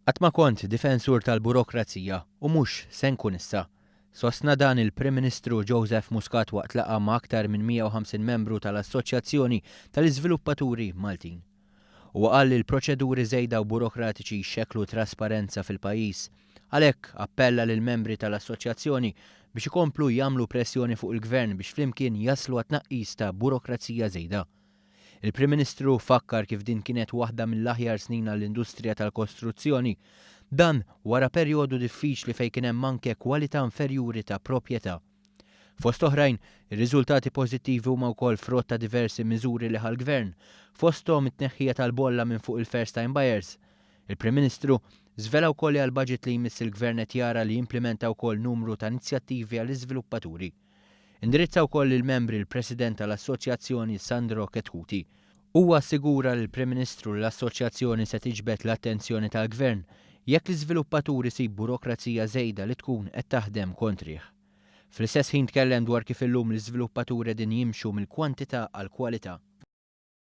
Qatt ma kont difensur tal-burokrazija u mhux se nkun issa. Sostna dan il-Prim Ministru Joseph Muscat waqt laqa ma' aktar minn 150 membru tal-Assoċjazzjoni tal-Iżviluppaturi Maltin. U qal li l-proċeduri żejda u burokratiċi jxekklu trasparenza fil-pajjiż. Għalhekk appella lil membri tal-assoċjazzjoni biex ikomplu jagħmlu pressjoni fuq il-Gvern biex flimkien jaslu għat-tnaqqis ta' burokrazija żejda. Il-Prim Ministru fakkar kif din kienet waħda mill-aħjar snin għall-industrija tal-kostruzzjoni, dan wara perjodu diffiċli fejn kien hemm anke kwalità inferjuri ta' proprjetà. Fost oħrajn, ir-riżultati pożittivi huma wkoll frott ta' diversi miżuri li ħall-Gvern, fosthom it-tneħħija tal-bolla minn fuq il-first time buyers. Il-Prim Ministru żvela wkoll li għall-baġit li jmiss il-Gvern qed jara li jimplementa wkoll numru ta' inizjattivi għall-iżviluppaturi. Indirizza wkoll il-membri l-President tal-Assoċjazzjoni Sandro Ketkuti. Huwa assigura lill-Prim Ministru li l-Assoċjazzjoni se tiġbed l-attenzjoni tal-Gvern jekk l-iżviluppaturi sib burokrazija żejda li tkun qed taħdem kontrih. Fl-istess ħin tkellem dwar kif illum l-iżviluppaturi din jimxu mill-kwantità għall-kwalità.